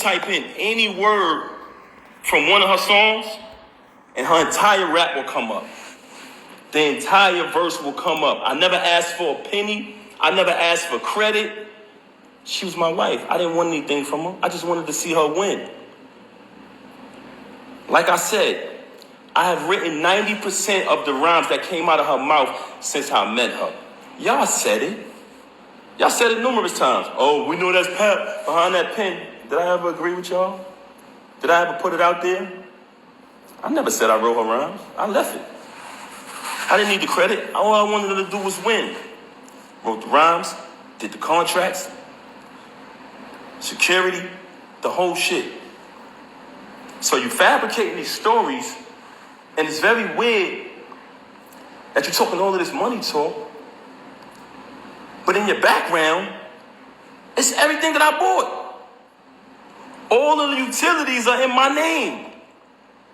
type in any word from one of her songs, and her entire rap will come up. The entire verse will come up. I never asked for a penny. I never asked for credit. She was my wife. I didn't want anything from her. I just wanted to see her win. Like I said, I have written 90% of the rhymes that came out of her mouth since I met her. Y'all said it. Y'all said it numerous times. Oh, we know that's Pap behind that pen. Did I ever agree with y'all? Did I ever put it out there? I never said I wrote her rhymes. I left it. I didn't need the credit. All I wanted her to do was win. Wrote the rhymes, did the contracts, security, the whole shit. So you fabricating these stories, and it's very weird that you're talking all of this money talk, but in your background, it's everything that I bought. All of the utilities are in my name.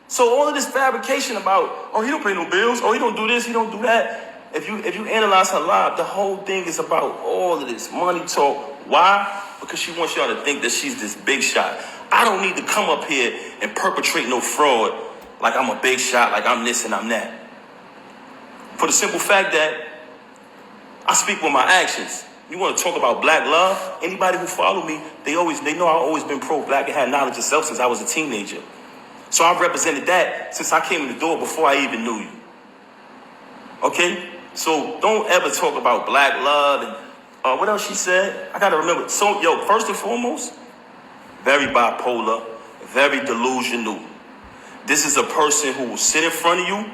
So all of this fabrication about, oh, he don't pay no bills, oh, he don't do this, he don't do that. If you analyze her live, the whole thing is about all of this money talk. Why? Because she wants y'all to think that she's this big shot. I don't need to come up here and perpetrate no fraud like I'm a big shot, like I'm this and I'm that. For the simple fact that I speak with my actions. You want to talk about black love? Anybody who follow me, they know I've always been pro-black and had knowledge of self since I was a teenager. So I've represented that since I came in the door before I even knew you. Okay? So don't ever talk about black love and what else she said? I gotta remember. So, first and foremost, very bipolar, very delusional. This is a person who will sit in front of you.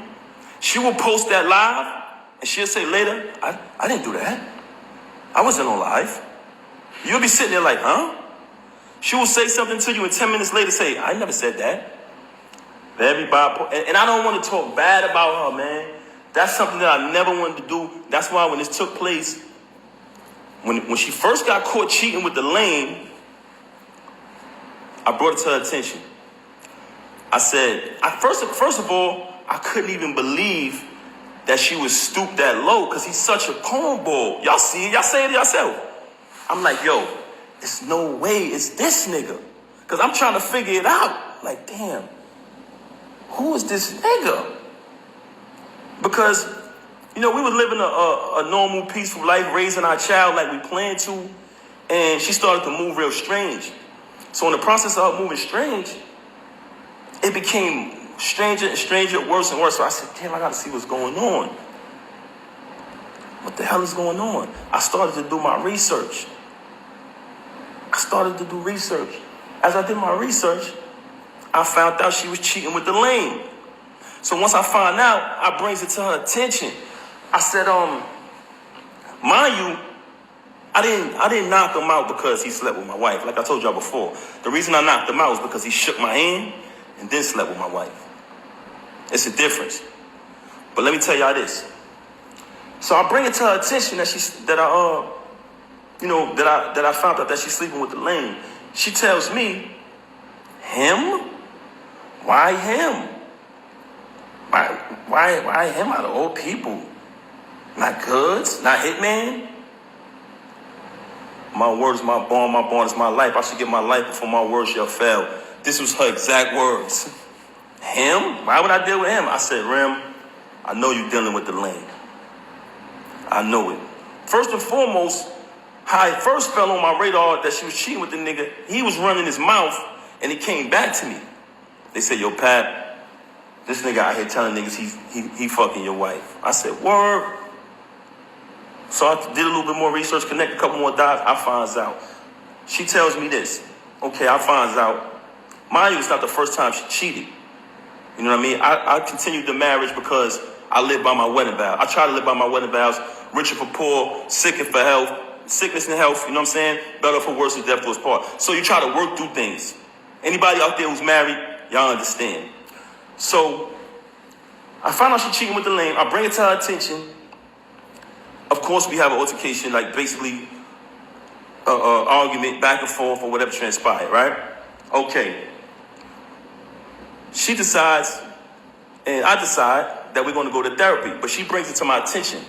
She will post that live, and she'll say later, I didn't do that. I wasn't on live. You'll be sitting there like, huh? She will say something to you, and 10 minutes later say, I never said that. Very bipolar. And I don't want to talk bad about her, man. That's something that I never wanted to do. That's why when this took place, when she first got caught cheating with the lame, I brought it to her attention. I said, first of all, I couldn't even believe that she was stooped that low because he's such a cornball. Y'all see it. Y'all say it yourself. I'm like, yo, it's no way it's this nigga. Because I'm trying to figure it out. Like, damn, who is this nigga? Because, we were living a normal, peaceful life, raising our child like we planned to, and she started to move real strange. So in the process of her moving strange, it became stranger and stranger, worse and worse. So I said, damn, I got to see what's going on. What the hell is going on? I started to do my research. As I did my research, I found out she was cheating with the lame. So once I find out, I brings it to her attention. I said, mind you, I didn't knock him out because he slept with my wife. Like I told y'all before, the reason I knocked him out was because he shook my hand and then slept with my wife. It's a difference. But let me tell y'all this. So I bring it to her attention that I found out that she's sleeping with the lame. She tells me, him? Why him? Why him out of all people? Not Goods? Not Hitman? My word is my bond is my life. I should give my life before my word shall fail. This was her exact words. Him? Why would I deal with him? I said, Rem, I know you're dealing with the lame. I know it. First and foremost, how it first fell on my radar that she was cheating with the nigga, he was running his mouth, and he came back to me. They said, yo, Pat, this nigga out here telling niggas he fucking your wife. I said, word. So I did a little bit more research, connect a couple more dots. I finds out. She tells me this. Okay, I finds out. Mind you, it's not the first time she cheated. You know what I mean? I continued the marriage because I live by my wedding vow. I try to live by my wedding vows. Richer for poor, sick and for health. Sickness and health, you know what I'm saying? Better for worse and death do us part. So you try to work through things. Anybody out there who's married, y'all understand. So I found out she's cheating with the lame. I bring it to her attention. Of course, we have an altercation, like basically argument back and forth or whatever transpired, right? Okay. She decides, and I decide that we're going to go to therapy. But she brings it to my attention,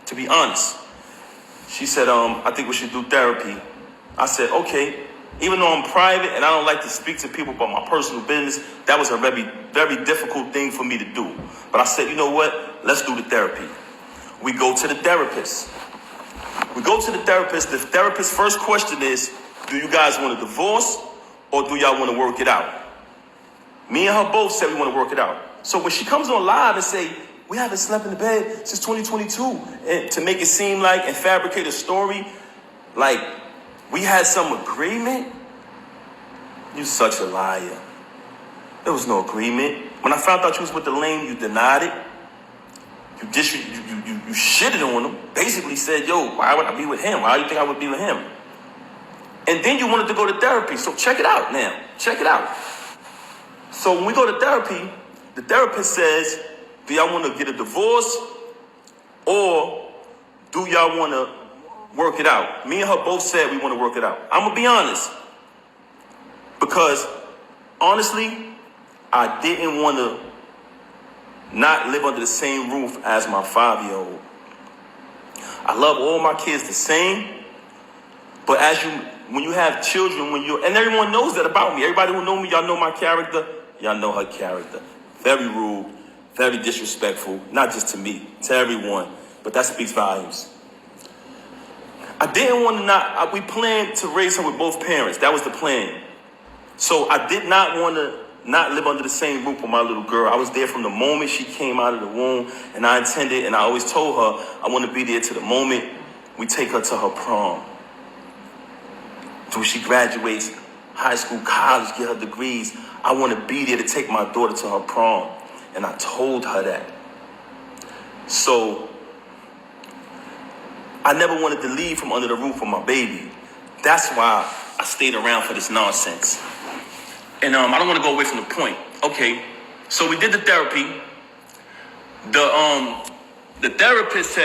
to be honest. She said, I think we should do therapy. I said, okay. even though I'm private and I don't like to speak to people about my personal business, that was a very, very difficult thing for me to do. But I said, you know what? Let's do the therapy. We go to the therapist. We go to the therapist. The therapist's first question is, do you guys want a divorce or do y'all want to work it out? Me and her both said we want to work it out. So when she comes on live and say, we haven't slept in the bed since 2022, and to make it seem like and fabricate a story like we had some agreement, you such a liar. There was no agreement. When I found out you was with the lame, you denied it. You shitted on him. Basically said, yo, why would I be with him? Why do you think I would be with him? And then you wanted to go to therapy. So check it out now. Check it out. So when we go to therapy, the therapist says, do y'all want to get a divorce or do y'all want to work it out? Me and her both said we want to work it out. I'm going to be honest. Because honestly, I didn't want to not live under the same roof as my 5-year-old. I love all my kids the same. But when you have children, and everyone knows that about me. Everybody who know me, y'all know my character. Y'all know her character. Very rude, very disrespectful, not just to me, to everyone. But that speaks volumes. I didn't want to we planned to raise her with both parents. That was the plan. So I did not want to not live under the same roof with my little girl. I was there from the moment she came out of the womb, and I intended, and I always told her, I want to be there to the moment we take her to her prom. Till she graduates high school, college, get her degrees. I want to be there to take my daughter to her prom. And I told her that. So I never wanted to leave from under the roof with my baby. That's why I stayed around for this nonsense. And I don't want to go away from the point. Okay, so we did the therapy. The therapist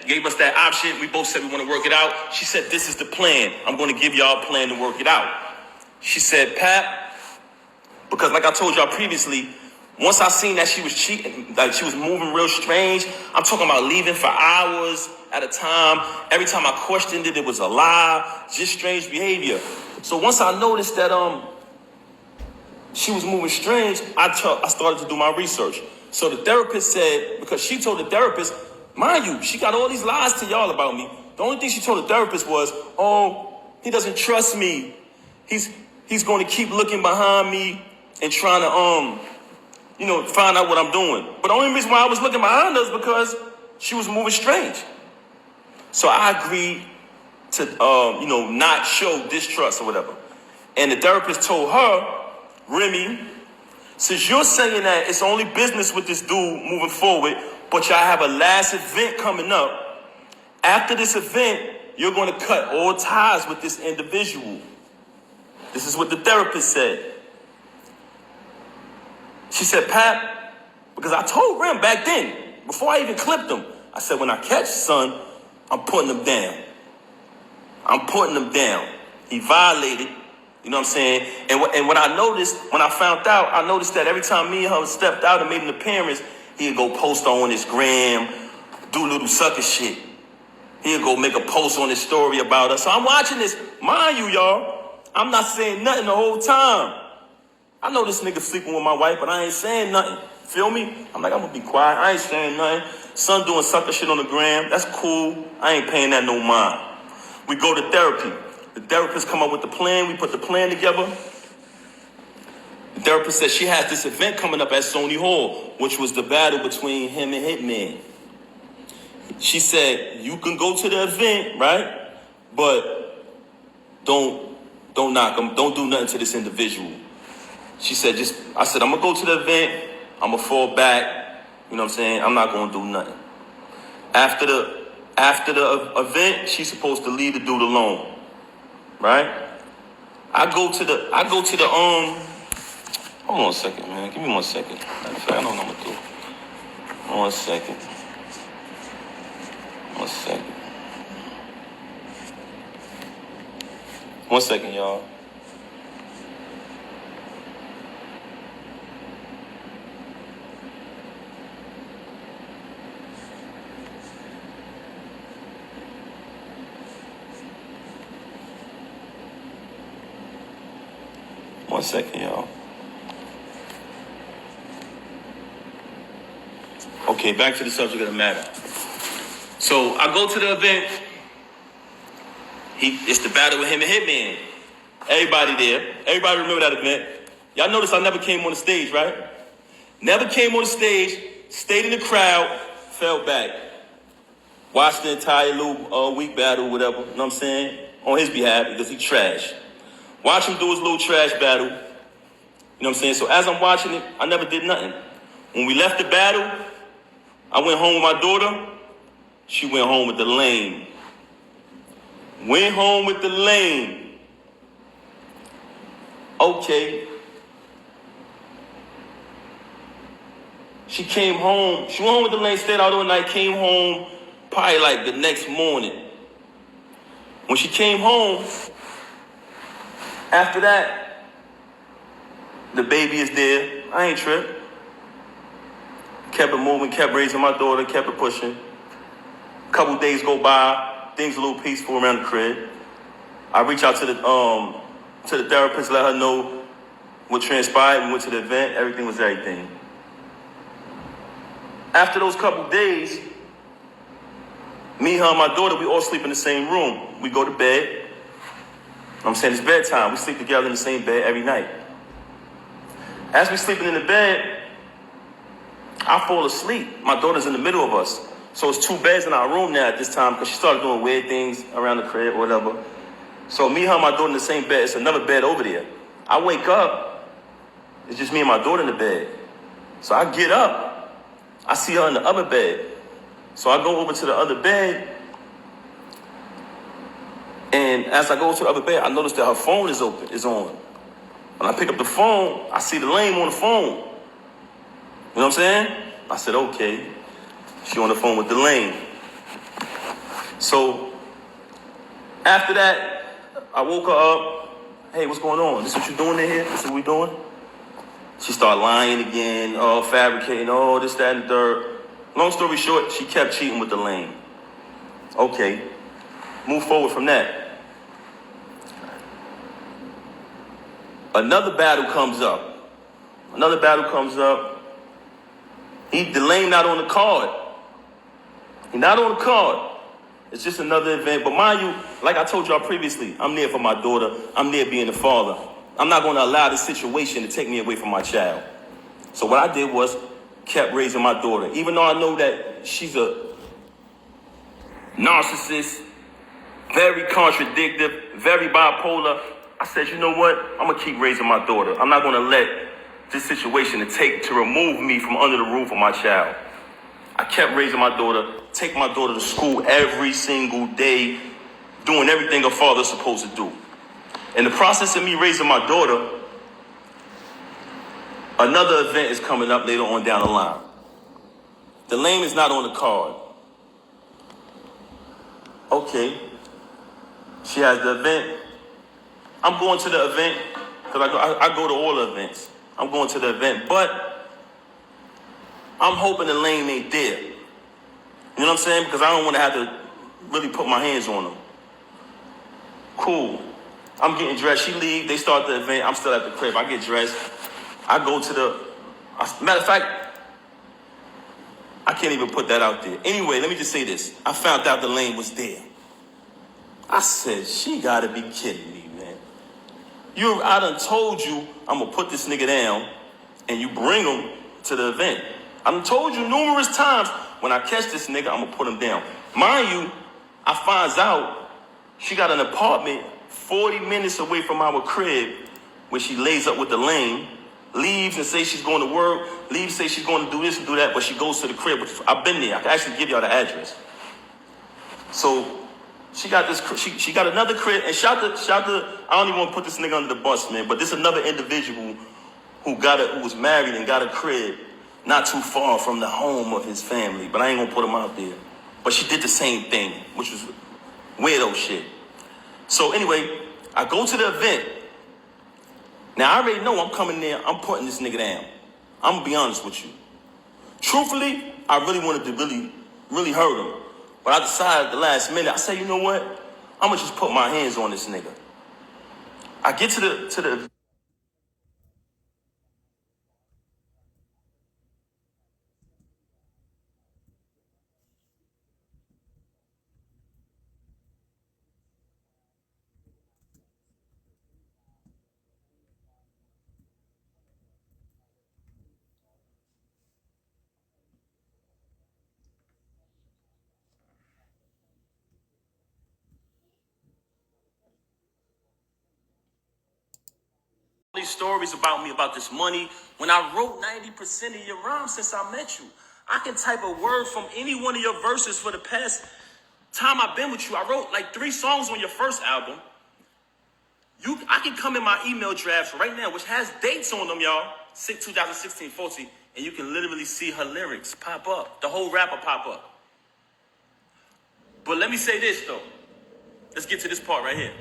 gave us that option. We both said we want to work it out. She said, this is the plan. I'm going to give y'all a plan to work it out. She said, Pap, because like I told y'all previously, once I seen that she was cheating, like she was moving real strange, I'm talking about leaving for hours at a time. Every time I questioned it, it was a lie, just strange behavior. So once I noticed that she was moving strange, I started to do my research. So the therapist said, because she told the therapist, mind you, she got all these lies to y'all about me. The only thing she told the therapist was, oh, he doesn't trust me. He's going to keep looking behind me and trying to, find out what I'm doing. But the only reason why I was looking behind her is because she was moving strange. So I agreed to, not show distrust or whatever. And the therapist told her, Remy, since you're saying that it's only business with this dude moving forward, but y'all have a last event coming up, after this event, you're going to cut all ties with this individual. This is what the therapist said. She said, Pap, because I told Rem back then, before I even clipped him, I said, when I catch son, I'm putting him down. I'm putting him down. He violated, you know what I'm saying? And what I noticed, when I found out, I noticed that every time me and her stepped out and made an appearance, he'd go post on his gram, do little sucker shit. He'd go make a post on his story about us. So I'm watching this. Mind you, y'all, I'm not saying nothing the whole time. I know this nigga sleeping with my wife, but I ain't saying nothing. Feel me? I'm like, I'm gonna be quiet. I ain't saying nothing. Son doing sucker shit on the gram. That's cool. I ain't paying that no mind. We go to therapy. The therapist come up with the plan. We put the plan together. The therapist said she has this event coming up at Sony Hall, which was the battle between him and Hitman. She said, you can go to the event, right? But don't knock him. Don't do nothing to this individual. She said, I said, I'm going to go to the event. I'm going to fall back. You know what I'm saying? I'm not going to do nothing. After the event, she's supposed to leave the dude alone. Right? I go to the, hold on a second, man. Give me 1 second. Matter of fact, I know what I'm going to do. 1 second. 1 second. 1 second, y'all. 1 second, y'all. Okay, back to the subject of the matter. So I go to the event. It's the battle with him and Hitman. Everybody there. Everybody remember that event. Y'all notice I never came on the stage, right? Never came on the stage, stayed in the crowd, fell back. Watched the entire little week battle, whatever, you know what I'm saying? On his behalf, because he trash. Watch him do his little trash battle. You know what I'm saying? So as I'm watching it, I never did nothing. When we left the battle, I went home with my daughter. She went home with the lame. Went home with the lame. Okay. She came home. She went home with the lane, stayed out all night, came home probably like the next morning. When she came home, after that, the baby is there. I ain't tripped. Kept it moving, kept raising my daughter, kept it pushing. A couple days go by, things a little peaceful around the crib. I reach out to the therapist, let her know what transpired. We went to the event, everything was everything. After those couple days, me, her, and my daughter, we all sleep in the same room. We go to bed. I'm saying it's bedtime. We sleep together in the same bed every night. As we sleeping in the bed, I fall asleep. My daughter's in the middle of us. So it's 2 beds in our room now at this time because she started doing weird things around the crib or whatever. So me, her, and my daughter in the same bed. It's another bed over there. I wake up. It's just me and my daughter in the bed. So I get up. I see her in the other bed. So I go over to the other bed. And as I go to the other bed, I notice that her phone is on. When I pick up the phone, I see the lame on the phone. You know what I'm saying? I said, okay. She on the phone with the lame. So after that, I woke her up. Hey, what's going on? This what you doing in here? This what we doing? She started lying again, fabricating, this, that, and the third. Long story short, she kept cheating with the lame. Okay, move forward from that. Another battle comes up. The lame not on the card. He not on the card. It's just another event. But mind you, like I told y'all previously, I'm there for my daughter. I'm there being the father. I'm not going to allow this situation to take me away from my child. So what I did was kept raising my daughter. Even though I know that she's a narcissist, very contradictive, very bipolar, I said, you know what? I'm going to keep raising my daughter. I'm not going to let this situation to remove me from under the roof of my child. I kept raising my daughter, take my daughter to school every single day, doing everything a father's supposed to do. In the process of me raising my daughter, another event is coming up later on down the line. The lame is not on the card. Okay. She has the event. I'm going to the event because I go to all the events. I'm going to the event, but I'm hoping the lame ain't there. You know what I'm saying? Because I don't want to have to really put my hands on them. Cool. I'm getting dressed. She leaves. They start the event. I'm still at the crib. I get dressed. I go to matter of fact, I can't even put that out there. Anyway, let me just say this. I found out the lane was there. I said, she gotta be kidding me, man. I done told you I'm gonna put this nigga down and you bring him to the event. I done told you numerous times, when I catch this nigga, I'm gonna put him down. Mind you, I finds out she got an apartment 40 minutes away from our crib where she lays up with the lame, leaves and says she's going to work, leaves, say she's going to do this and do that, but she goes to the crib, which I've been there. I can actually give y'all the address. So she got this, she got another crib, and shout to, I don't even want to put this nigga under the bus, man, but this another individual who was married and got a crib not too far from the home of his family, but I ain't gonna put him out there. But she did the same thing, which was weirdo shit. So anyway, I go to the event. Now, I already know I'm coming there, I'm putting this nigga down. I'm gonna be honest with you. Truthfully, I really wanted to really hurt him. But I decided at the last minute, I said, you know what? I'm gonna just put my hands on this nigga. I get to the these stories about me, about this money, when I wrote 90% of your rhymes since I met you. I can type a word from any one of your verses for the past time I've been with you. I wrote like 3 songs on your first album. I can come in my email drafts right now, which has dates on them, y'all. 2016, 14, and you can literally see her lyrics pop up. The whole rapper pop up. But let me say this, though. Let's get to this part right here.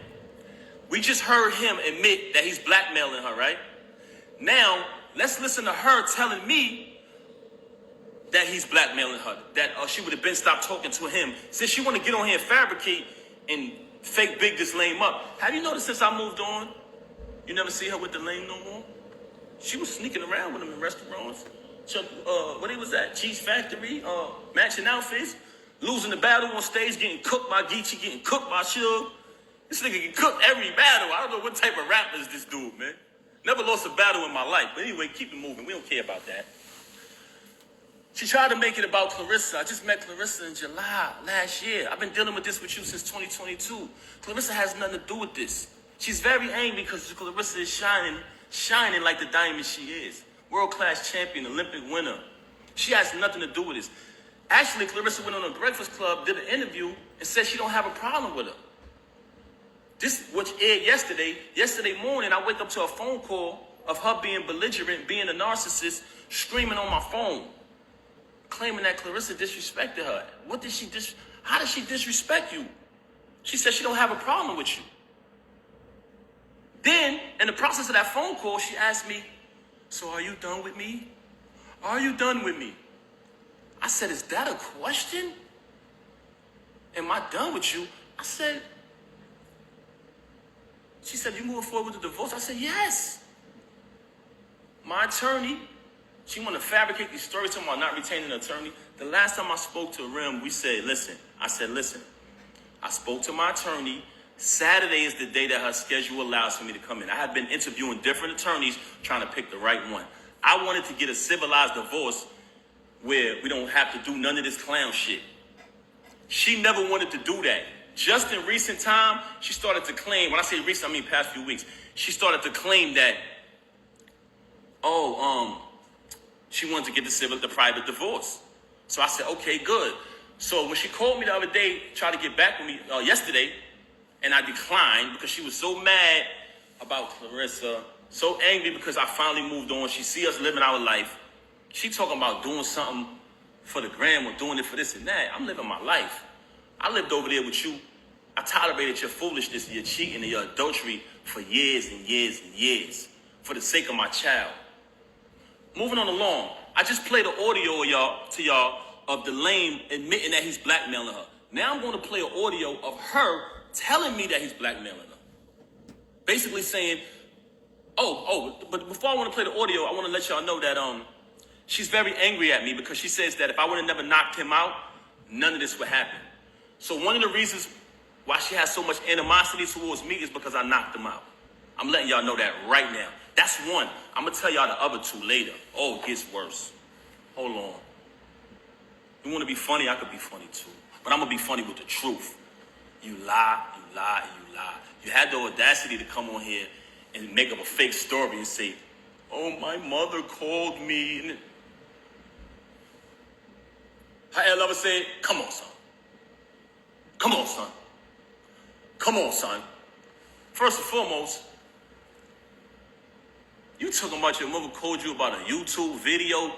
We just heard him admit that he's blackmailing her, right? Now, let's listen to her telling me that he's blackmailing her, that she would have been stopped talking to him. Since she want to get on here and fabricate and fake big this lame up. Have you noticed since I moved on, you never see her with the lame no more? She was sneaking around with him in restaurants. What he was at? Cheese Factory, matching outfits, losing the battle on stage, getting cooked by Geechee, getting cooked by Suge. This nigga get cooked every battle. I don't know what type of rapper is this dude, man. Never lost a battle in my life. But anyway, keep it moving. We don't care about that. She tried to make it about Clarissa. I just met Clarissa in July last year. I've been dealing with this with you since 2022. Clarissa has nothing to do with this. She's very angry because Clarissa is shining like the diamond she is. World-class champion, Olympic winner. She has nothing to do with this. Actually, Clarissa went on a Breakfast Club, did an interview, and said she don't have a problem with her. This, which aired yesterday. Yesterday morning, I wake up to a phone call of her being belligerent, being a narcissist, screaming on my phone, claiming that Clarissa disrespected her. How did she disrespect you? She said she don't have a problem with you. Then, in the process of that phone call, she asked me, so are you done with me? Are you done with me? I said, is that a question? Am I done with you? I said, she said, you moving forward with the divorce? I said, yes. My attorney, she want to fabricate these stories talking about not retaining an attorney. The last time I spoke to Rem, we said, listen. I said, listen. I spoke to my attorney. Saturday is the day that her schedule allows for me to come in. I had been interviewing different attorneys trying to pick the right one. I wanted to get a civilized divorce where we don't have to do none of this clown shit. She never wanted to do that. Just in recent time, she started to claim, when I say recent, I mean past few weeks, she started to claim that, she wanted to get the private divorce. So I said, okay, good. So when she called me the other day, tried to get back with me yesterday, and I declined because she was so mad about Clarissa, so angry because I finally moved on. She see us living our life. She talking about doing something for the gram or doing it for this and that. I'm living my life. I lived over there with you. I tolerated your foolishness and your cheating and your adultery for years and years and years for the sake of my child. Moving on along, I just played the audio to y'all of the lame admitting that he's blackmailing her. Now I'm going to play an audio of her telling me that he's blackmailing her. Basically saying, but before I want to play the audio, I want to let y'all know that she's very angry at me because she says that if I would have never knocked him out, none of this would happen. So one of the reasons why she has so much animosity towards me is because I knocked him out. I'm letting y'all know that right now. That's one. I'm going to tell y'all the other two later. Oh, it gets worse. Hold on. You want to be funny? I could be funny too. But I'm going to be funny with the truth. You lie, you lie, you lie. You had the audacity to come on here and make up a fake story and say, oh, my mother called me. How L ever said, come on, son. Come on, son. Come on, son. First and foremost, you talking about your mother called you about a YouTube video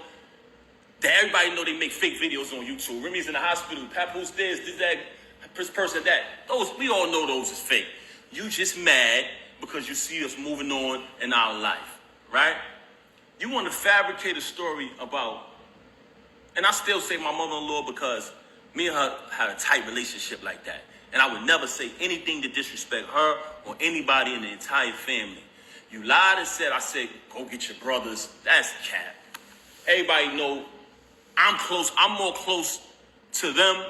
that everybody know they make fake videos on YouTube. Remy's in the hospital, Papoose this, that, this person, that. We all know those is fake. You just mad because you see us moving on in our life, right? You want to fabricate a story about, and I still say my mother-in-law because me and her had a tight relationship like that. And I would never say anything to disrespect her or anybody in the entire family. You lied and said, I said, go get your brothers. That's cap. Everybody know I'm close. I'm more close to them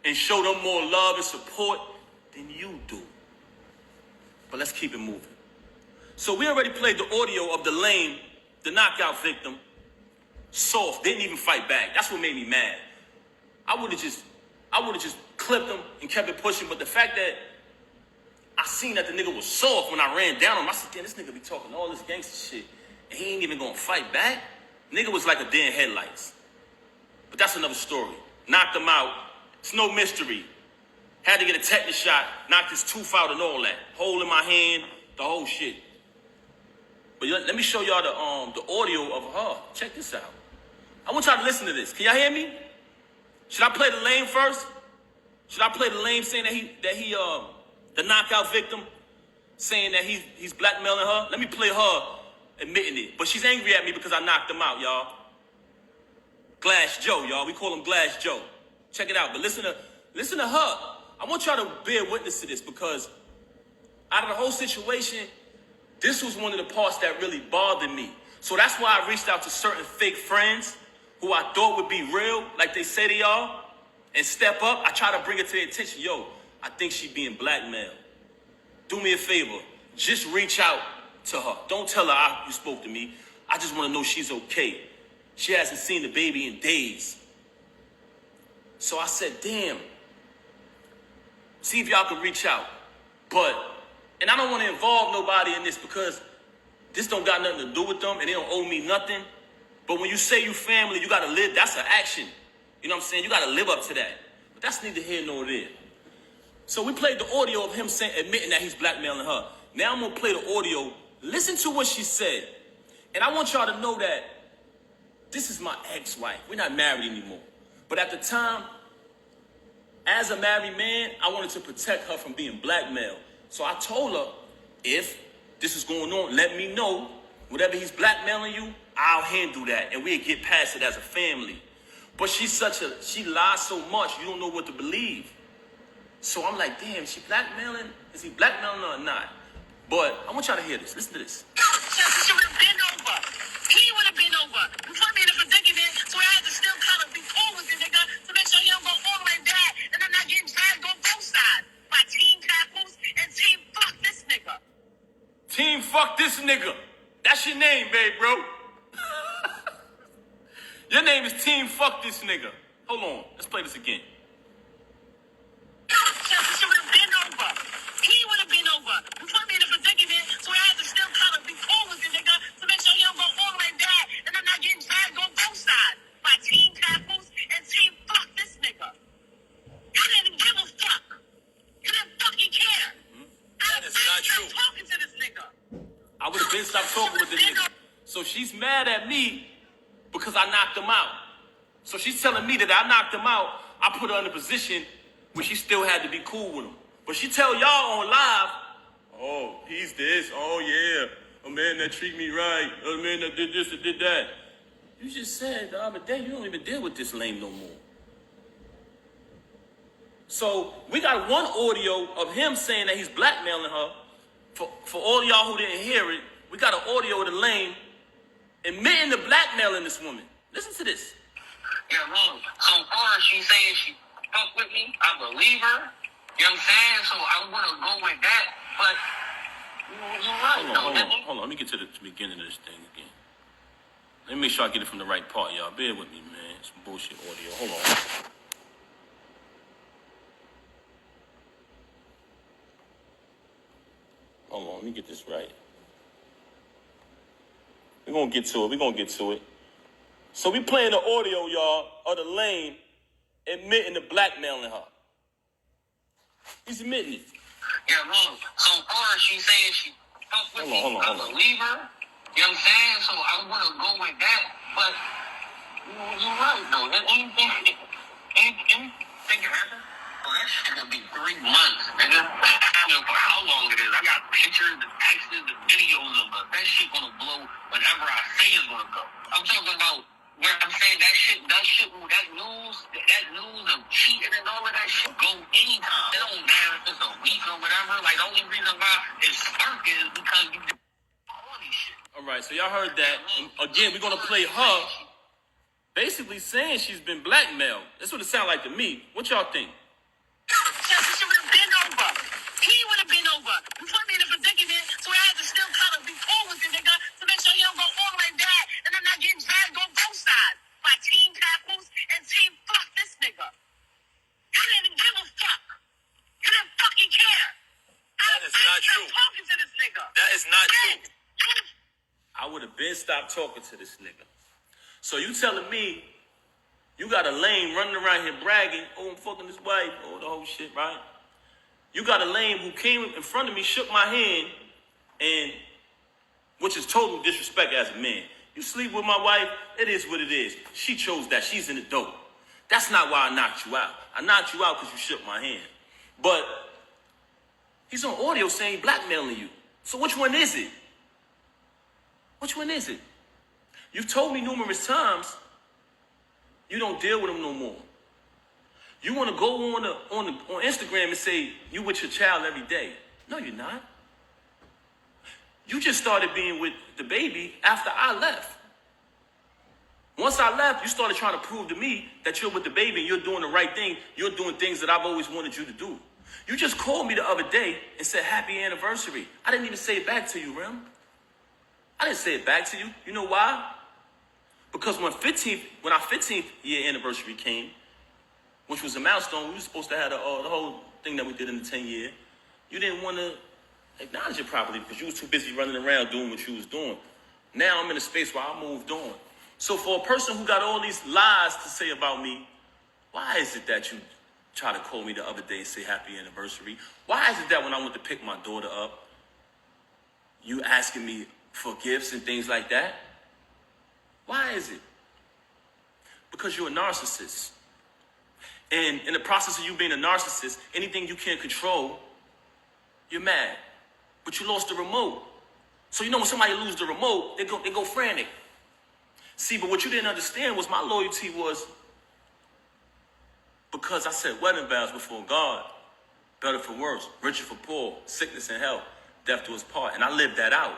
and show them more love and support than you do. But let's keep it moving. So we already played the audio of the lame, the knockout victim, soft, didn't even fight back. That's what made me mad. I would have just clipped him and kept it pushing. But the fact that I seen that the nigga was soft when I ran down on him. I said, damn, this nigga be talking all this gangster shit, and he ain't even gonna fight back? Nigga was like a deer in headlights. But that's another story. Knocked him out. It's no mystery. Had to get a tetanus shot, knocked his tooth out and all that. Hole in my hand, the whole shit. But let me show y'all the audio of her. Check this out. I want y'all to listen to this. Can y'all hear me? Should I play the lame first? Should I play the lame saying that he the knockout victim, saying that he's blackmailing her? Let me play her admitting it. But she's angry at me because I knocked him out, y'all. Glass Joe, y'all. We call him Glass Joe. Check it out. But listen to her. I want y'all to bear witness to this because out of the whole situation, this was one of the parts that really bothered me. So that's why I reached out to certain fake friends who I thought would be real, like they say they are, and step up. I try to bring it to their attention. Yo, I think she being blackmailed. Do me a favor. Just reach out to her. Don't tell her you spoke to me. I just want to know she's okay. She hasn't seen the baby in days. So I said, damn. See if y'all can reach out. And I don't want to involve nobody in this because this don't got nothing to do with them and they don't owe me nothing. But when you say you family, you got to live. That's an action. You know what I'm saying? You got to live up to that. But that's neither here nor there. So we played the audio of him admitting that he's blackmailing her. Now I'm going to play the audio. Listen to what she said. And I want y'all to know that this is my ex-wife. We're not married anymore. But at the time, as a married man, I wanted to protect her from being blackmailed. So I told her, if this is going on, let me know. Whatever he's blackmailing you, I'll handle that. And we'll get past it as a family. But she lies so much, you don't know what to believe. So I'm like, damn, is she blackmailing? Is he blackmailing her or not? But I want y'all to hear this. Listen to this. She would have been over. He would have been over. You put me in a predicament, so I had to still kind of be cool with this nigga to make sure he don't go all the way back and I'm not getting dragged on both sides by Team Papoose and Team Fuck This Nigga. Team Fuck This Nigga. That's your name, babe, bro. Your name is Team Fuck This Nigga. Hold on. Let's play this again. She would have been over. He would have been over. You put me in a predicament, so I had to still kind of be cool with this nigga to make sure he don't go all the way back and I'm not getting dragged on both sides by Team Papoose and Team Fuck This Nigga. You didn't give a fuck. You didn't fucking care. That is not true. Talking to this nigga. I would have been stopped talking with this nigga. So she's mad at me because I knocked him out. So she's telling me that I knocked him out. I put her in a position where she still had to be cool with him. But she tell y'all on live, oh, he's this. Oh, yeah. A man that treat me right. A man that did this and did that. You just said the other day you don't even deal with this lame no more. So we got one audio of him saying that he's blackmailing her. For all y'all who didn't hear it, we got an audio of the lame admitting to blackmailing this woman. Listen to this. Yeah, well, so far she saying she fuck with me, I believe her. You know what I'm saying? So I'm gonna go with that. But you're right. Hold on. Let me get to the beginning of this thing again. Let me make sure I get it from the right part, y'all. Bear with me, man. Some bullshit audio. Hold on. Hold on, let me get this right. We're gonna get to it. So we playing the audio, y'all, of the lame admitting to blackmailing her. He's admitting it. Yeah, well, so far she saying she fuck with me, I believe her. You know what I'm saying? So I'm gonna go with that. But you're right, though. Anything can happen. Oh, that shit gonna be 3 months, nigga. I don't know for how long it is. I got pictures, the texts, the videos of us. That shit gonna blow whenever I say it's gonna go. I'm talking about where I'm saying that news of cheating and all of that shit go anytime. It don't matter if it's a week or whatever. Like, the only reason why it's sparking is because you did all these shit. All right, so y'all heard that. And again, we're gonna play her basically saying she's been blackmailed. That's what it sounds like to me. What y'all think? She would have been over. He would have been over. You put me in a predicament, so I had to still kind of be cool with this nigga to make sure he don't go all the way back and I'm not getting dragged on both sides by Team Papoose and Team Fuck This Nigga. You didn't give a fuck. You didn't fucking care. That is been stopped talking to this nigga. So you telling me you got a lame running around here bragging, oh, I'm fucking his wife, oh, the whole shit, right? You got a lame who came in front of me, shook my hand, and which is total disrespect as a man. You sleep with my wife, it is what it is. She chose that. She's an adult. That's not why I knocked you out. I knocked you out because you shook my hand. But he's on audio saying blackmailing you. So which one is it? Which one is it? You've told me numerous times you don't deal with him no more. You want to go on Instagram and say you with your child every day. No, you're not. You just started being with the baby after I left. Once I left, you started trying to prove to me that you're with the baby and you're doing the right thing. You're doing things that I've always wanted you to do. You just called me the other day and said happy anniversary. I didn't even say it back to you, Rem. I didn't say it back to you. You know why? Because when our 15th year anniversary came, which was a milestone, we were supposed to have the whole thing that we did in the 10 year. You didn't want to acknowledge it properly because you was too busy running around doing what you was doing. Now I'm in a space where I moved on. So for a person who got all these lies to say about me, why is it that you try to call me the other day and say happy anniversary? Why is it that when I went to pick my daughter up, you asking me for gifts and things like that? Why is it? Because you're a narcissist. And in the process of you being a narcissist, anything you can't control, you're mad. But you lost the remote. So you know when somebody loses the remote, they go frantic. See, but what you didn't understand was my loyalty was because I said wedding vows before God, better for worse, richer for poor, sickness and health, death to his part. And I lived that out.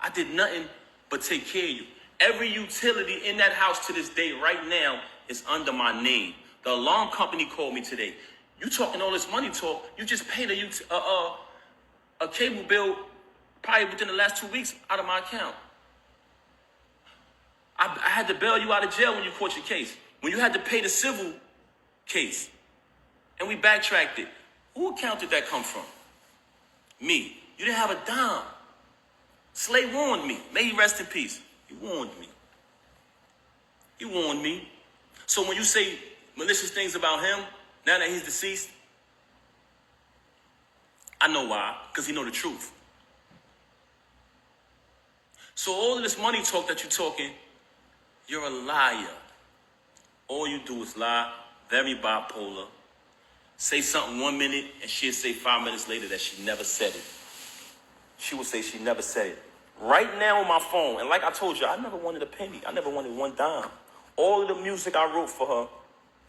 I did nothing but take care of you. Every utility in that house to this day right now is under my name. The alarm company called me today. You talking all this money talk, you just paid a cable bill probably within the last 2 weeks out of my account. I had to bail you out of jail when you caught your case. When you had to pay the civil case. And we backtracked it. Who account did that come from? Me. You didn't have a dime. Slay warned me. May he rest in peace. He warned me. He warned me. So when you say malicious things about him, now that he's deceased, I know why. Because he know the truth. So all of this money talk that you're talking, you're a liar. All you do is lie, very bipolar. Say something 1 minute, and she'll say 5 minutes later that she never said it. She will say she never said it. Right now on my phone, and like I told you, I never wanted a penny. I never wanted one dime. All of the music I wrote for her,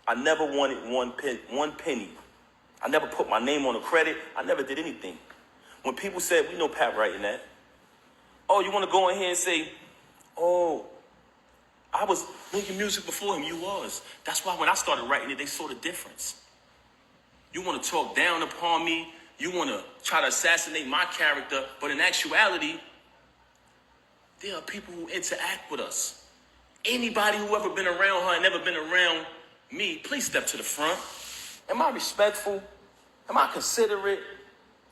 I never wanted one penny. I never put my name on a credit. I never did anything. When people said, we know Pat writing that. Oh, you want to go in here and say, oh, I was making music before him. You was. That's why when I started writing it, they saw the difference. You want to talk down upon me. You want to try to assassinate my character. But in actuality, there are people who interact with us. Anybody who ever been around her and never been around me, please step to the front. Am I respectful? Am I considerate?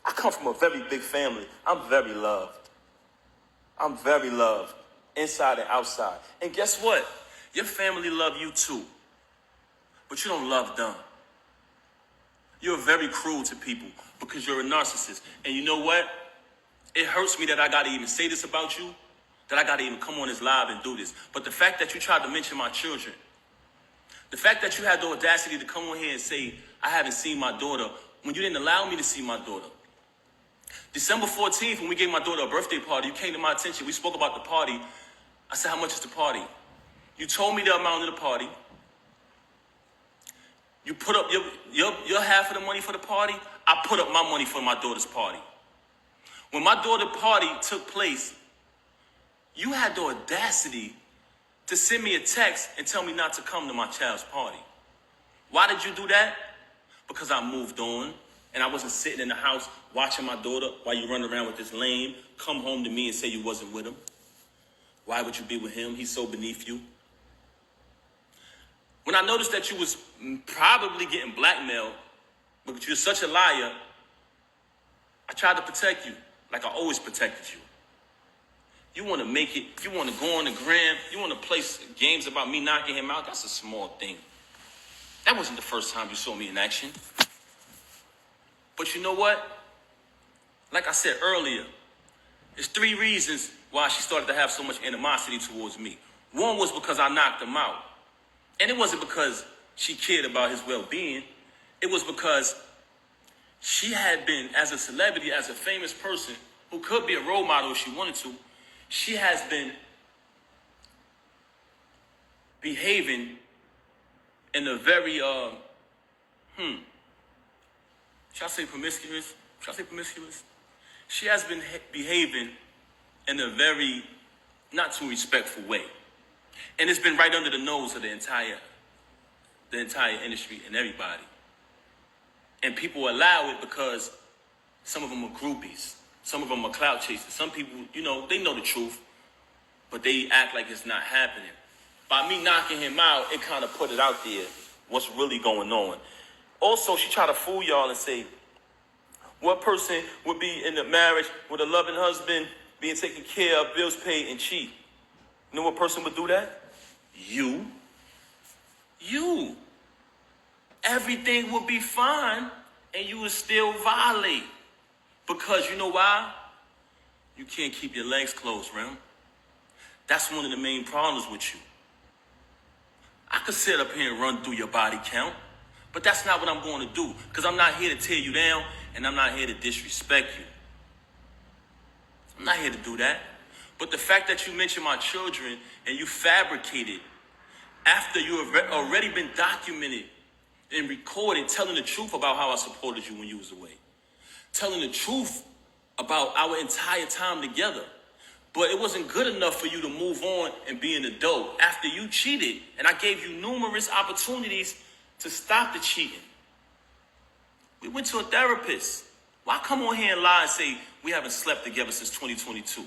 I come from a very big family. I'm very loved. I'm very loved, inside and outside. And guess what? Your family love you too. But you don't love them. You're very cruel to people because you're a narcissist. And you know what? It hurts me that I got to even say this about you, that I got to even come on this live and do this. But the fact that you tried to mention my children, the fact that you had the audacity to come on here and say, I haven't seen my daughter, when you didn't allow me to see my daughter. December 14th, when we gave my daughter a birthday party, you came to my attention. We spoke about the party. I said, how much is the party? You told me the amount of the party. You put up your half of the money for the party. I put up my money for my daughter's party. When my daughter's party took place, you had the audacity to send me a text and tell me not to come to my child's party. Why did you do that? Because I moved on and I wasn't sitting in the house watching my daughter while you run around with this lame, come home to me and say you wasn't with him. Why would you be with him? He's so beneath you. When I noticed that you was probably getting blackmailed because you're such a liar, I tried to protect you like I always protected you. You want to make it, you want to go on the gram, you want to play games about me knocking him out, that's a small thing. That wasn't the first time you saw me in action. But you know what? Like I said earlier, there's 3 reasons why she started to have so much animosity towards me. One was because I knocked him out. And it wasn't because she cared about his well-being. It was because she had been, as a celebrity, as a famous person, who could be a role model if she wanted to, she has been behaving in a very, should I say promiscuous? Should I say promiscuous? She has been behaving in a very not too respectful way. And it's been right under the nose of the entire industry and everybody. And people allow it because some of them are groupies. Some of them are clout chasers. Some people, you know, they know the truth, but they act like it's not happening. By me knocking him out, it kind of put it out there, what's really going on. Also, she tried to fool y'all and say, what person would be in a marriage with a loving husband, being taken care of, bills paid, and cheat? You know what person would do that? You. You. Everything would be fine, and you would still violate. Because you know why? You can't keep your legs closed, Rem. That's one of the main problems with you. I could sit up here and run through your body count, but that's not what I'm going to do, because I'm not here to tear you down, and I'm not here to disrespect you. I'm not here to do that. But the fact that you mentioned my children and you fabricated after you have already been documented and recorded telling the truth about how I supported you when you was away. Telling the truth about our entire time together. But it wasn't good enough for you to move on and be an adult after you cheated. And I gave you numerous opportunities to stop the cheating. We went to a therapist. Why come on here and lie and say we haven't slept together since 2022?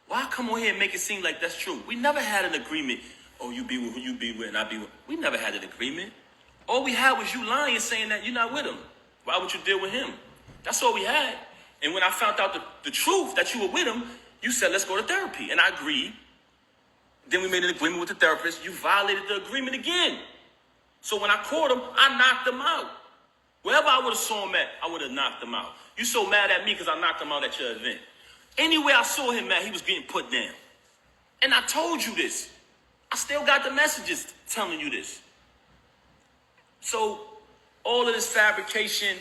Why come on here and make it seem like that's true? We never had an agreement. Oh, you be with who you be with and I be with. We never had an agreement. All we had was you lying, saying that you're not with him. Why would you deal with him? That's all we had. And when I found out the truth that you were with him, you said, let's go to therapy. And I agreed. Then we made an agreement with the therapist. You violated the agreement again. So when I caught him, I knocked him out. Wherever I would have saw him at, I would have knocked him out. You so mad at me because I knocked him out at your event. Anywhere I saw him at, he was getting put down. And I told you this. I still got the messages telling you this. So all of this fabrication,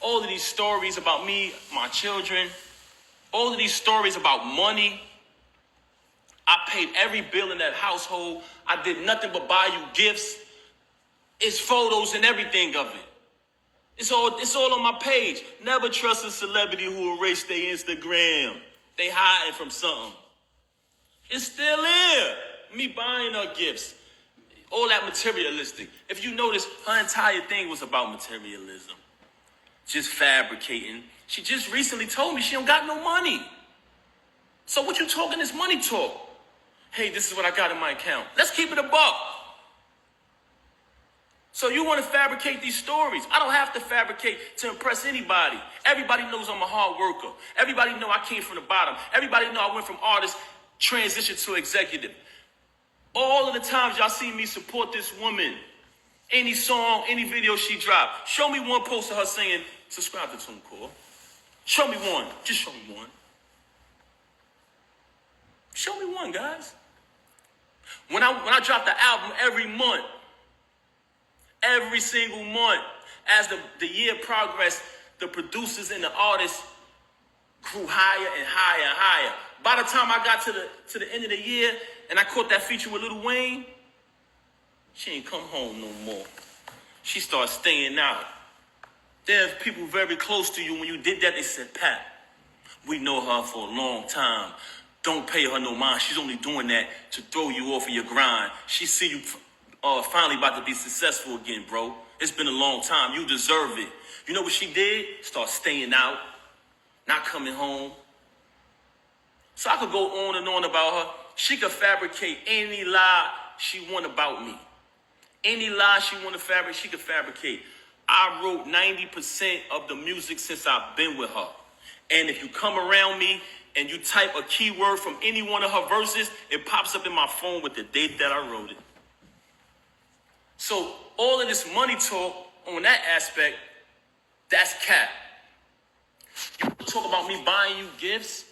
all of these stories about me, my children, all of these stories about money. I paid every bill in that household. I did nothing but buy you gifts. It's photos and everything of it. It's all on my page. Never trust a celebrity who erased their Instagram. They hiding from something. It's still there. Me buying her gifts. All that materialistic. If you notice, her entire thing was about materialism. Just fabricating. She just recently told me she don't got no money. So what you talking this money talk? Hey, this is what I got in my account. Let's keep it a buck. So you want to fabricate these stories. I don't have to fabricate to impress anybody. Everybody knows I'm a hard worker. Everybody know I came from the bottom. Everybody know I went from artist, transition to executive. All of the times y'all see me support this woman, any song, any video she dropped, show me one post of her saying, subscribe to TuneCore. Show me one. Just show me one. Show me one, guys. When I drop the album every month, every single month, as the year progressed, the producers and the artists grew higher and higher and higher. By the time I got to the end of the year and I caught that feature with Lil Wayne, she ain't come home no more. She started staying out. There's people very close to you. When you did that, they said, Pat, we know her for a long time. Don't pay her no mind. She's only doing that to throw you off of your grind. She see you finally about to be successful again, bro. It's been a long time. You deserve it. You know what she did? Start staying out, not coming home. So I could go on and on about her. She could fabricate any lie she want about me. Any lie she want to fabricate, she could fabricate. I wrote 90% of the music since I've been with her. And if you come around me and you type a keyword from any one of her verses, it pops up in my phone with the date that I wrote it. So all of this money talk on that aspect, that's cap. You talk about me buying you gifts.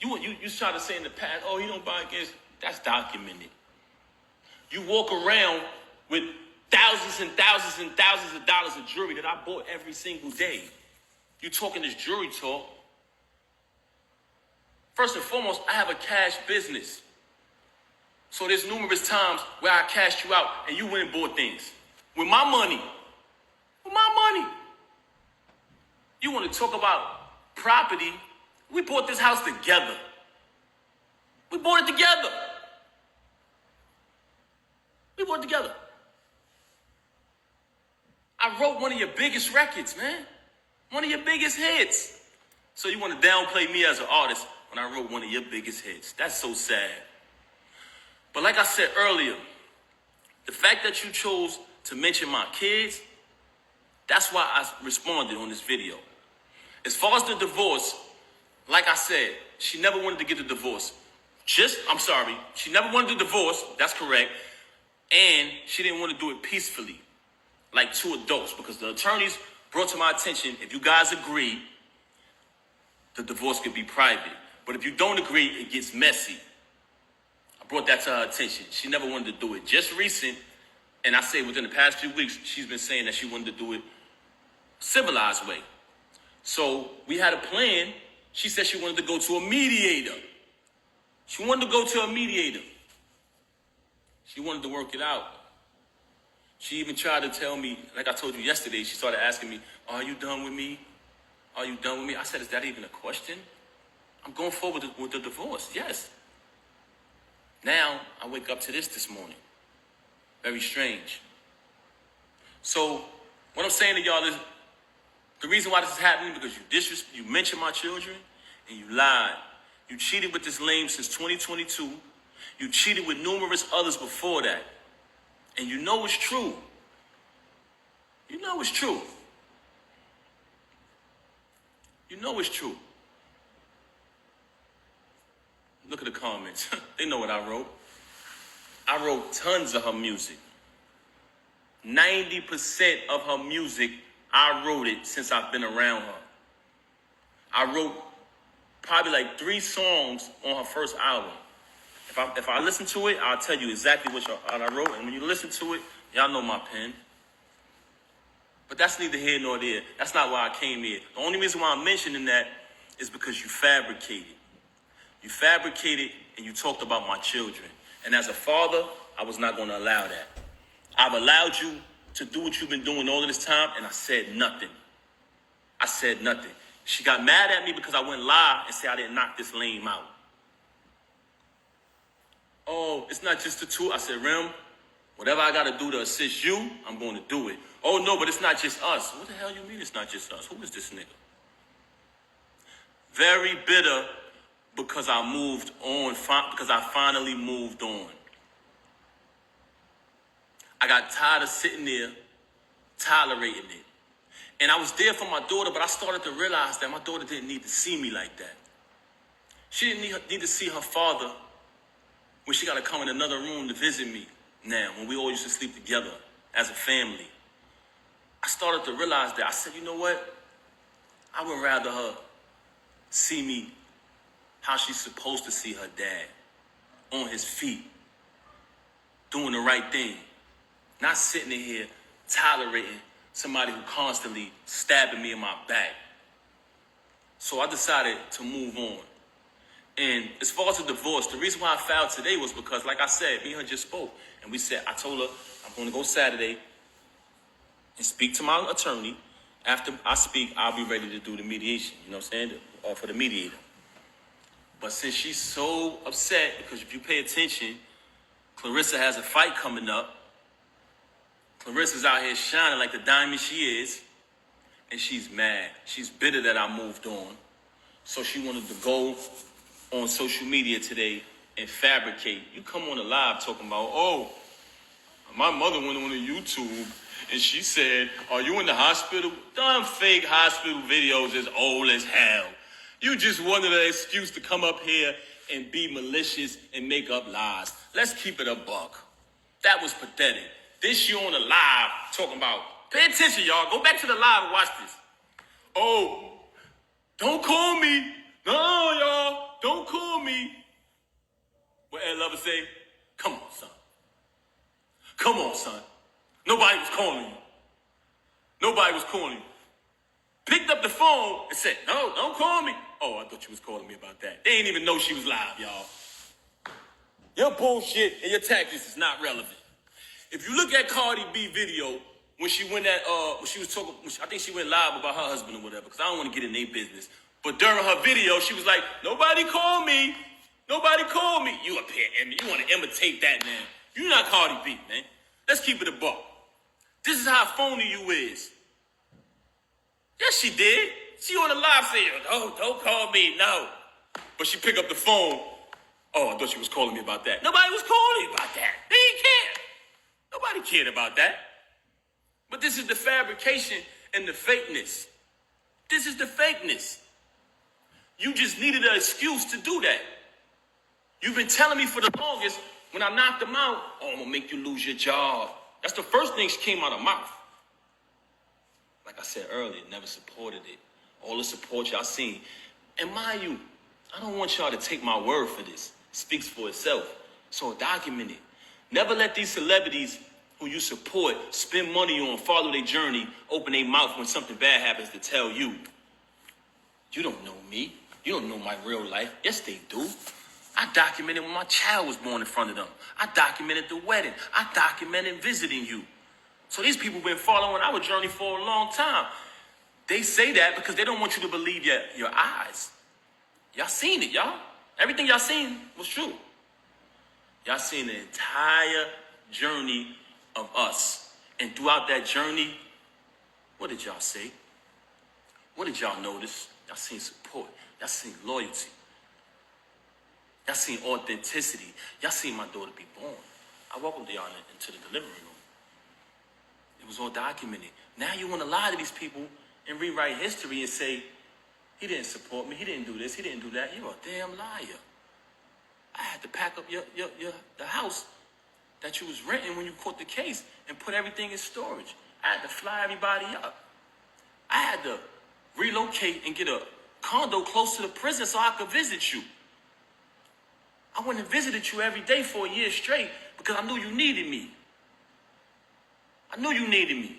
You try to say in the past, oh, you don't buy gifts. That's documented. You walk around with thousands and thousands and thousands of dollars of jewelry that I bought every single day. You talking this jewelry talk. First and foremost, I have a cash business. So there's numerous times where I cashed you out and you went and bought things. With my money. With my money. You want to talk about property? We bought this house together. We bought it together. We bought it together. I wrote one of your biggest records, man. One of your biggest hits. So you want to downplay me as an artist when I wrote one of your biggest hits. That's so sad. But like I said earlier, the fact that you chose to mention my kids, that's why I responded on this video. As far as the divorce, like I said, she never wanted to get a divorce. She never wanted a divorce, that's correct. And she didn't want to do it peacefully, like two adults, because the attorneys brought to my attention, if you guys agree, the divorce could be private. But if you don't agree, it gets messy. I brought that to her attention. She never wanted to do it. Just recent, and I say within the past few weeks, she's been saying that she wanted to do it civilized way. So we had a plan. She said she wanted to go to a mediator. She wanted to go to a mediator. She wanted to work it out. She even tried to tell me, like I told you yesterday, she started asking me, are you done with me? Are you done with me? I said, is that even a question? I'm going forward with the divorce, yes. Now, I wake up to this morning. Very strange. So, what I'm saying to y'all is, the reason why this is happening because you mentioned my children and you lied. You cheated with this lame since 2022. You cheated with numerous others before that. And you know it's true. You know it's true. You know it's true. Look at the comments. They know what I wrote. I wrote tons of her music. 90% of her music, I wrote it since I've been around her. I wrote probably like 3 songs on her first album. If I listen to it, I'll tell you exactly what I wrote. And when you listen to it, y'all know my pen. But that's neither here nor there. That's not why I came here. The only reason why I'm mentioning that is because you fabricated. You fabricated and you talked about my children. And as a father, I was not going to allow that. I've allowed you to do what you've been doing all of this time, and I said nothing. I said nothing. She got mad at me because I went live and said I didn't knock this lame out. Oh, it's not just the two. I said, Rem, whatever I got to do to assist you, I'm going to do it. Oh, no, but it's not just us. What the hell you mean it's not just us? Who is this nigga? Very bitter because I moved on, because I finally moved on. I got tired of sitting there tolerating it. And I was there for my daughter, but I started to realize that my daughter didn't need to see me like that. She didn't need to see her father when she got to come in another room to visit me now, when we all used to sleep together as a family. I started to realize that. I said, you know what? I would rather her see me how she's supposed to see her dad, on his feet, doing the right thing, not sitting in here tolerating somebody who constantly stabbing me in my back. So I decided to move on. And as far as the divorce, the reason why I filed today was because, like I said, me and her just spoke. And I told her, I'm going to go Saturday and speak to my attorney. After I speak, I'll be ready to do the mediation, you know what I'm saying, for the mediator. But since she's so upset, because if you pay attention, Clarissa has a fight coming up. Clarissa's out here shining like the diamond she is, and she's mad. She's bitter that I moved on. So she wanted to go on social media today and fabricate. You come on a live talking about, oh, my mother went on YouTube And she said, are you in the hospital? Dumb fake hospital videos is old as hell. You just wanted an excuse to come up here and be malicious and make up lies. Let's keep it a buck. That was pathetic. This you on the live talking about, pay attention, y'all. Go back to the live and watch this. Oh, don't call me. No, y'all, don't call me. What Ed Lover say? Come on, son. Come on, son. Nobody was calling you. Nobody was calling you. Picked up the phone and said, no, don't call me. Oh, I thought you was calling me about that. They didn't even know she was live, y'all. Your bullshit and your tactics is not relevant. If you look at Cardi B video, when she went at, when she was talking, I think she went live about her husband or whatever, because I don't want to get in their business. But during her video, she was like, nobody call me. Nobody call me. You up here, and you want to imitate that, man. You're not Cardi B, man. Let's keep it a buck. This is how phony you is. Yes, she did. She on the live saying, oh, don't call me, no. But she picked up the phone. Oh, I thought she was calling me about that. Nobody was calling me about that. They didn't care. Nobody cared about that. But this is the fabrication and the fakeness. This is the fakeness. You just needed an excuse to do that. You've been telling me for the longest, when I knocked them out, oh, I'm gonna make you lose your job. That's the first thing she came out of her mouth. Like I said earlier, never supported it. All the support y'all seen. And mind you, I don't want y'all to take my word for this. It speaks for itself. So document it. Never let these celebrities who you support spend money on, follow their journey, open their mouth when something bad happens to tell you. You don't know me. You don't know my real life. Yes, they do. I documented when my child was born in front of them. I documented the wedding. I documented visiting you. So these people been following our journey for a long time. They say that because they don't want you to believe your eyes. Y'all seen it, y'all. Everything y'all seen was true. Y'all seen the entire journey of us. And throughout that journey, what did y'all say? What did y'all notice? Y'all seen support. Y'all seen loyalty. Y'all seen authenticity. Y'all seen my daughter be born. I welcomed y'all into the delivery room. It was all documented. Now you want to lie to these people and rewrite history and say, he didn't support me, he didn't do this, he didn't do that. You're a damn liar. I had to pack up the house that you was renting when you caught the case and put everything in storage. I had to fly everybody up. I had to relocate and get a condo close to the prison so I could visit you. I went and visited you every day for a year straight because I knew you needed me. I knew you needed me.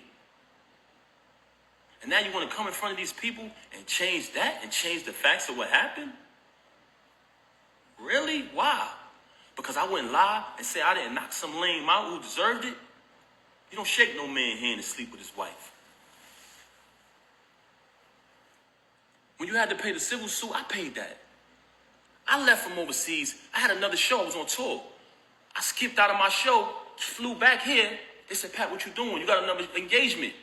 And now you want to come in front of these people and change that and change the facts of what happened? Really? Why? Because I wouldn't lie and say I didn't knock some lame out who deserved it? You don't shake no man hand and sleep with his wife. When you had to pay the civil suit, I paid that. I left from overseas. I had another show. I was on tour. I skipped out of my show, flew back here. They said, Pat, what you doing? You got another engagement.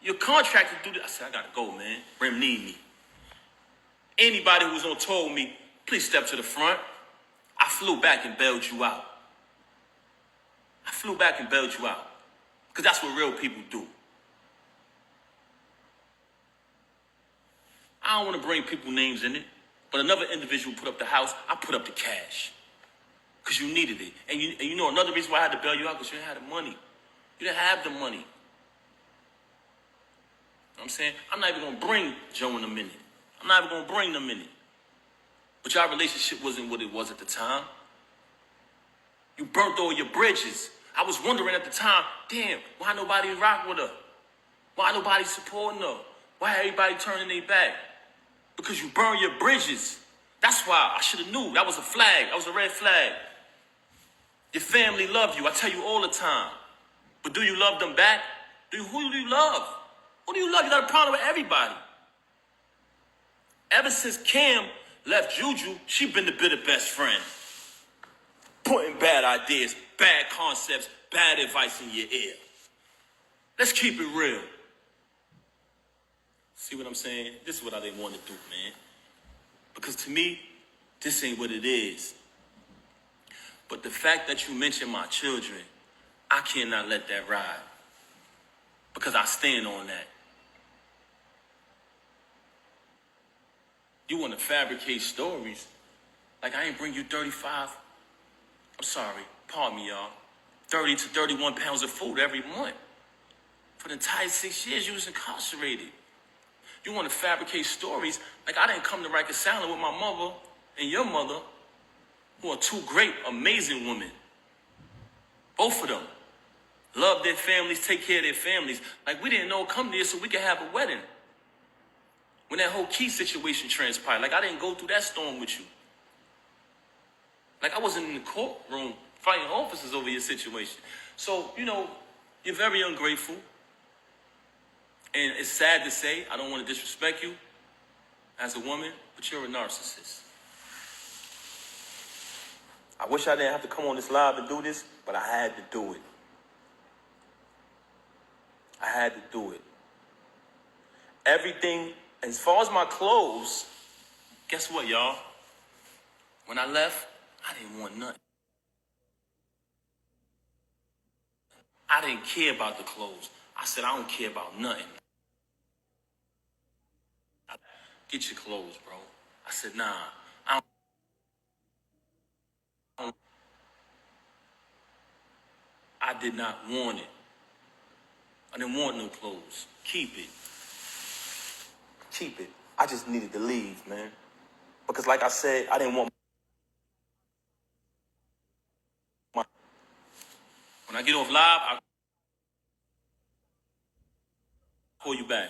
You're contracted to do this. I said, I got to go, man. Remy need me. Anybody who was on tour with me, please step to the front. I flew back and bailed you out. I flew back and bailed you out. Because that's what real people do. I don't want to bring people names in it. But another individual put up the house, I put up the cash. Because you needed it. And you know another reason why I had to bail you out, because you didn't have the money. You didn't have the money. You know what I'm saying? I'm not even going to bring Joe in a minute. I'm not even going to bring them in it. But your relationship wasn't what it was at the time. You burnt all your bridges. I was wondering at the time, damn, why nobody rock with her? Why nobody supporting her? Why everybody turning their back? Because you burn your bridges. That's why I should have knew. That was a flag. That was a red flag. Your family love you. I tell you all the time. But do you love them back? Who do you love? Who do you love? You got a problem with everybody. Ever since Kim left Juju, she been the bitter best friend. Putting bad ideas, bad concepts, bad advice in your ear. Let's keep it real. See what I'm saying? This is what I didn't want to do, man. Because to me, this ain't what it is. But the fact that you mentioned my children, I cannot let that ride. because I stand on that. You want to fabricate stories like I ain't bring you 35, I'm sorry, pardon me, y'all, 30 to 31 pounds of food every month. For the entire 6 years you was incarcerated. You want to fabricate stories like I didn't come to Rikers Island with my mother and your mother, who are two great, amazing women. Both of them love their families, take care of their families. Like we didn't know come there so we could have a wedding. When that whole key situation transpired, like I didn't go through that storm with you. Like I wasn't in the courtroom fighting officers over your situation. So, you know, you're very ungrateful. And it's sad to say, I don't want to disrespect you as a woman, but you're a narcissist. I wish I didn't have to come on this live and do this, but I had to do it. I had to do it. Everything, as far as my clothes, guess what, y'all? When I left, I didn't want nothing. I didn't care about the clothes. I said, I don't care about nothing. Get your clothes, bro. I said, nah, I don't. I did not want it. I didn't want no clothes. Keep it. Keep it. I just needed to leave, man. Because like I said, I didn't want my... When I get off live, I'll call you back.